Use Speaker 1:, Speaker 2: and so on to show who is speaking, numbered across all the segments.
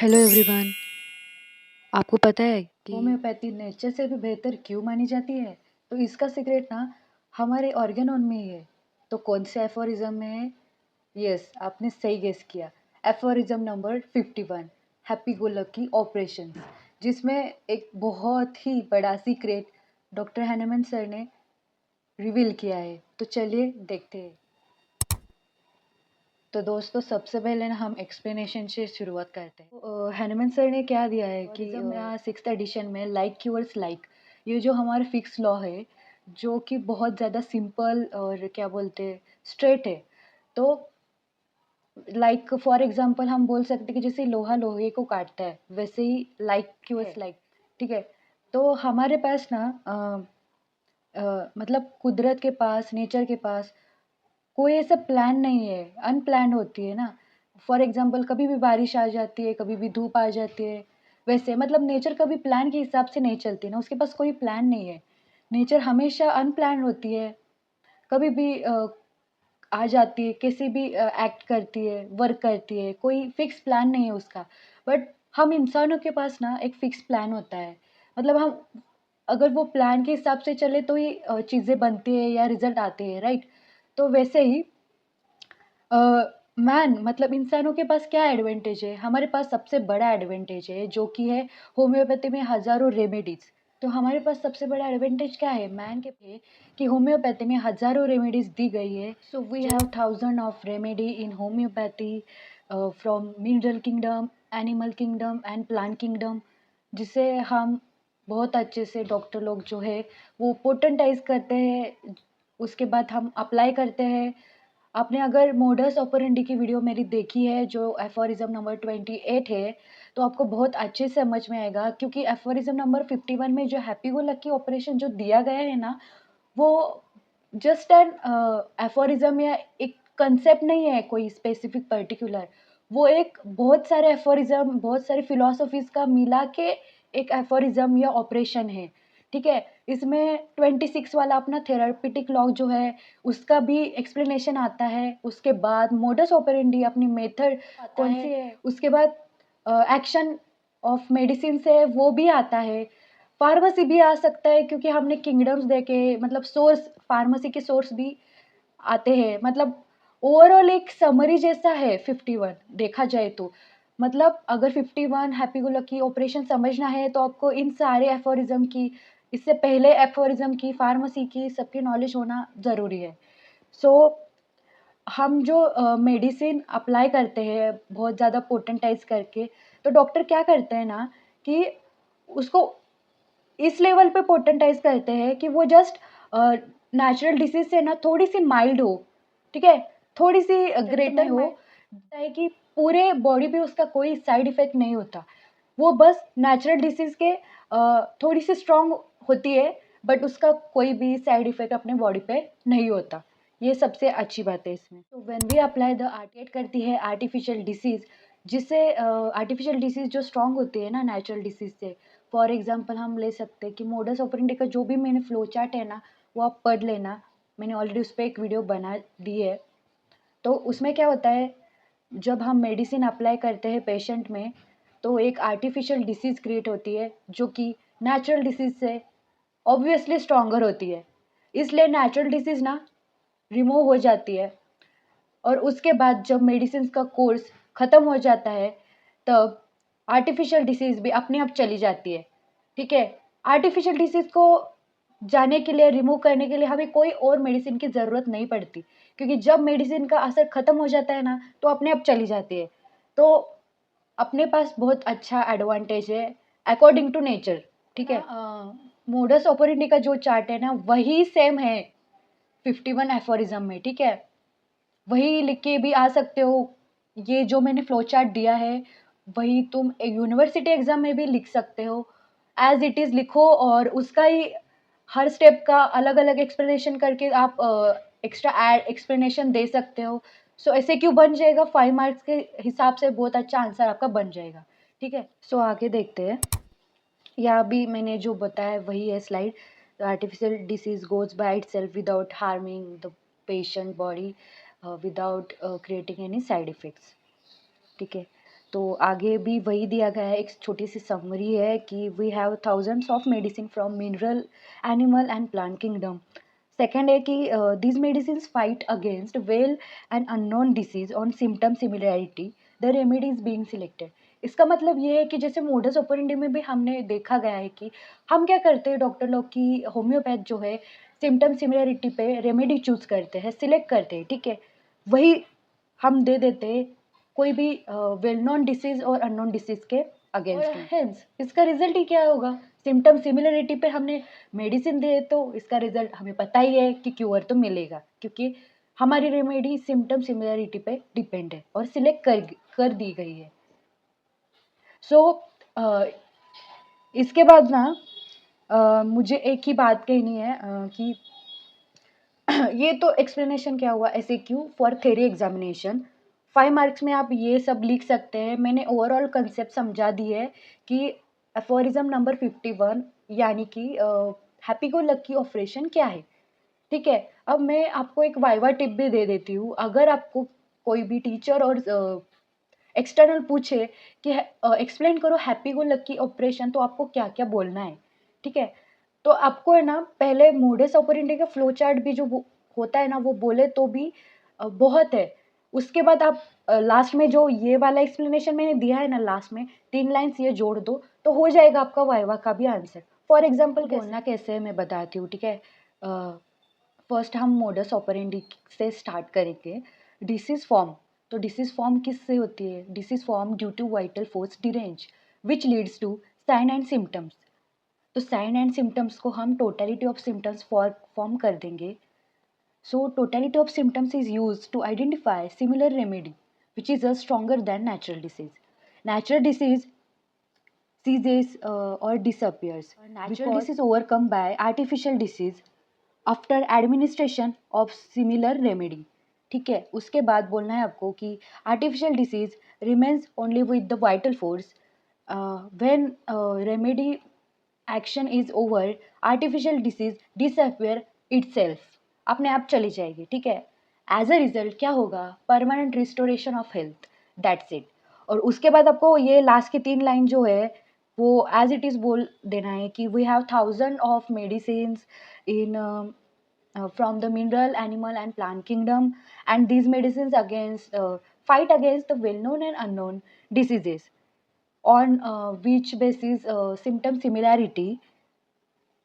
Speaker 1: Hello everyone. आपको पता है कि
Speaker 2: होम्योपैथी नेचर से भी बेहतर क्यों मानी जाती है? तो इसका सीक्रेट ना हमारे ऑर्गेनोन में ही है। तो कौन से एफोरिज्म में है? यस, आपने सही गेस किया। Aphorism number 51, happy go lucky operation, जिसमें एक बहुत ही बड़ा सीक्रेट डॉक्टर हैनेमन सर ने रिवील किया है। तो चलिए देखते हैं। तो दोस्तों, सबसे पहले ना हम एक्सप्लेनेशन से शुरुआत करते हैं। तो हैनेमन सर ने क्या दिया है कि सिक्स्थ एडिशन में लाइक क्यूअर्स लाइक, ये जो हमारा फिक्स लॉ है, जो कि बहुत ज़्यादा सिंपल और क्या बोलते हैं स्ट्रेट है। तो लाइक फॉर एग्जांपल हम बोल सकते हैं कि जैसे लोहा लोहे को काटता है, वैसे ही लाइक क्यूअर्स लाइक। ठीक है। तो हमारे पास ना मतलब कुदरत के पास, नेचर के पास कोई ऐसा प्लान नहीं है, अनप्लान्ड होती है ना। फॉर एग्जांपल कभी भी बारिश आ जाती है, कभी भी धूप आ जाती है। वैसे मतलब नेचर कभी प्लान के हिसाब से नहीं चलती ना, उसके पास कोई प्लान नहीं है। नेचर हमेशा अनप्लान्ड होती है, कभी भी आ जाती है, कैसे भी एक्ट करती है, वर्क करती है, कोई फिक्स प्लान नहीं है उसका। बट हम इंसानों के पास ना एक फिक्स प्लान होता है। मतलब हम अगर वो प्लान के हिसाब से चले तो ही चीज़ें बनती है या रिजल्ट आते हैं, राइट? तो वैसे ही मैन मतलब इंसानों के पास क्या एडवांटेज है? हमारे पास सबसे बड़ा एडवांटेज है, जो कि है होम्योपैथी में हज़ारों रेमेडीज़। तो हमारे पास सबसे बड़ा एडवांटेज क्या है मैन के पे, कि होम्योपैथी में हज़ारों रेमेडीज़ दी गई है। So we have thousand of remedy in homeopathy, from mineral kingdom, animal kingdom and plant kingdom, जिसे हम बहुत अच्छे से डॉक्टर लोग जो है वो पोटेंटाइज करते हैं। उसके बाद हम अप्लाई करते हैं। आपने अगर मोडस ऑपरेंडी की वीडियो मेरी देखी है, जो एफोरिज्म नंबर 28 है, तो आपको बहुत अच्छे से समझ में आएगा, क्योंकि एफोरिज्म नंबर 51 में जो हैप्पी गो लकी ऑपरेशन जो दिया गया है ना, वो जस्ट एन एफोरिज्म या एक कंसेप्ट नहीं है कोई स्पेसिफिक पर्टिकुलर। वो एक बहुत सारे एफोरिज्म, बहुत सारे फिलोसफीज का मिला के एक एफोरिज्म या ऑपरेशन है। ठीक है। इसमें 26 वाला अपना थेरापिटिक लॉ जो है, उसका भी एक्सप्लेनेशन आता है। उसके बाद मोडस ऑपरेंडी अपनी मेथड कौन सी है, उसके बाद एक्शन ऑफ मेडिसिन से वो भी आता है। फार्मेसी भी आ सकता है, क्योंकि हमने किंगडम्स देखे, मतलब सोर्स, फार्मेसी के सोर्स भी आते हैं। मतलब ओवरऑल एक समरी जैसा है 51, देखा जाए तो। मतलब अगर 51 हैप्पी गो लकी ऑपरेशन समझना है, तो आपको इन सारे एफोरिज्म की, इससे पहले एफोरिज्म की, फार्मेसी की, सबकी नॉलेज होना ज़रूरी है। सो हम जो मेडिसिन अप्लाई करते हैं बहुत ज़्यादा पोटेंटाइज करके, तो डॉक्टर क्या करते हैं ना, कि उसको इस लेवल पे पोटेंटाइज करते हैं कि वो जस्ट नेचुरल डिसीज से ना थोड़ी सी माइल्ड हो। ठीक है। थोड़ी सी ग्रेटर हो, है कि पूरे बॉडी पे उसका कोई साइड इफेक्ट नहीं होता। वो बस नेचुरल डिसीज के थोड़ी सी स्ट्रांग होती है, बट उसका कोई भी साइड इफेक्ट अपने बॉडी पे नहीं होता। ये सबसे अच्छी बात है इसमें। तो व्हेन वी अप्लाई द आर्टिएट करती है आर्टिफिशियल डिसीज, जिससे आर्टिफिशियल डिसीज जो स्ट्रांग होती है ना नेचुरल डिसीज से। फॉर एग्जांपल हम ले सकते हैं कि मोडस ऑपरेंडी का जो भी मैंने फ्लो चार्ट है ना, वो आप पढ़ लेना। मैंने ऑलरेडी उस पर एक वीडियो बना दी है। तो उसमें क्या होता है, जब हम मेडिसिन अप्लाई करते हैं पेशेंट में, तो एक आर्टिफिशियल डिसीज़ क्रिएट होती है, जो कि नेचुरल डिसीज़ से ऑब्वियसली स्ट्रॉन्गर होती है। इसलिए नेचुरल डिसीज़ ना रिमूव हो जाती है, और उसके बाद जब मेडिसिन का कोर्स ख़त्म हो जाता है, तब आर्टिफिशियल डिसीज़ भी अपने आप चली जाती है। ठीक है। आर्टिफिशियल डिसीज़ को जाने के लिए, रिमूव करने के लिए हमें कोई और मेडिसिन की ज़रूरत नहीं पड़ती, क्योंकि जब मेडिसिन का असर ख़त्म हो जाता है ना, तो अपने आप चली जाती है। तो अपने पास बहुत अच्छा एडवांटेज है अकॉर्डिंग टू नेचर। ठीक है। मोडस ऑपरेंडी का जो चार्ट है ना, वही सेम है 51 एफोरिज्म में। ठीक है। वही लिख के भी आ सकते हो। ये जो मैंने फ्लो चार्ट दिया है, वही तुम यूनिवर्सिटी एग्जाम में भी लिख सकते हो। एज इट इज़ लिखो, और उसका ही हर स्टेप का अलग अलग एक्सप्लेनेशन करके आप एक्स्ट्रा एड एक्सप्लेनेशन दे सकते हो। सो ऐसे क्यों बन जाएगा, 5 मार्क्स के हिसाब से बहुत अच्छा आंसर आपका बन जाएगा। ठीक है। सो आगे देखते हैं। यहाँ भी मैंने जो बताया वही है slide. Artificial disease goes by itself without harming the patient body, without creating any side effects. ठीक है। तो आगे भी वही दिया गया है, एक छोटी सी समरी है कि we have thousands of medicine from mineral, animal and plant kingdom. Second है कि these medicine fight against well and unknown disease on symptom similarity, the remedy is being selected. इसका मतलब ये है कि जैसे मोडस ऑपरेंडी में भी हमने देखा गया है कि हम क्या करते हैं डॉक्टर लोग की, होम्योपैथ जो है सिम्टम सिमिलैरिटी पे रेमेडी चूज करते हैं, सिलेक्ट करते हैं, ठीक है। वही हम दे देते हैं कोई भी वेल नोन डिसीज और अननोन डिसीज के अगेंस्ट में। हेंस इसका रिजल्ट ही क्या होगा, सिम्टम सिमिलरिटी पे हमने मेडिसिन दिए तो इसका रिजल्ट हमें पता ही है कि क्योर तो मिलेगा, क्योंकि हमारी रेमेडी सिम्टम सिमिलरिटी पे डिपेंड है और सिलेक्ट कर दी गई है। सो इसके बाद ना मुझे एक ही बात कहनी है कि ये तो एक्सप्लेनेशन क्या हुआ, ऐसे क्यों फॉर थ्योरी एग्जामिनेशन 5 मार्क्स में आप ये सब लिख सकते हैं। मैंने ओवरऑल कंसेप्ट समझा दी है कि एफोरिज्म नंबर 51 यानी कि हैप्पी गो लकी ऑपरेशन क्या है, ठीक है। अब मैं आपको एक वाइवा टिप भी दे देती हूँ। अगर आपको कोई भी टीचर और एक्सटर्नल पूछे कि एक्सप्लेन करो हैप्पी गो लकी ऑपरेशन, तो आपको क्या क्या बोलना है, ठीक है। तो आपको है ना पहले मोडस ऑपरेंडी का फ्लो चार्ट भी जो होता है ना वो बोले तो भी बहुत है। उसके बाद आप लास्ट में जो ये वाला एक्सप्लेनेशन मैंने दिया है ना, लास्ट में 3 लाइन्स ये जोड़ दो तो हो जाएगा आपका वाइवा का भी आंसर। फॉर एग्जाम्पल बोलना कैसे है मैं बताती हूँ, ठीक है। फर्स्ट हम मोडस ऑपरेंडी से स्टार्ट करेंगे। डिसीज फॉर्म, तो डिसीज फॉर्म किससे होती है, disease form due to vital force derange which leads to sign and symptoms. तो साइन एंड सिम्टम्स को हम टोटलिटी ऑफ सिम्टम्स फॉर्म कर देंगे। So totality of symptoms is use to identify similar remedy which is a stronger than natural disease. Natural disease ceases or disappears. Natural disease overcome by artificial disease after administration of similar remedy, ठीक है। उसके बाद बोलना है आपको कि artificial disease remains only with the vital force when remedy action is over, artificial disease disappear itself, अपने आप चली जाएगी, ठीक है। एज अ रिजल्ट क्या होगा, permanent restoration of health, that's it. और उसके बाद आपको ये लास्ट की 3 लाइन जो है वो एज इट इज बोल देना है कि we have thousand of medicine in from the mineral, animal and plant kingdom, and these medicines against fight against the well-known and unknown diseases on which basis symptom similarity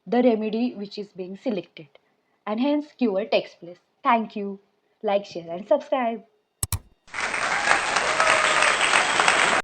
Speaker 2: the remedy which is being selected, and hence cure takes place. Thank you. Like, share and subscribe.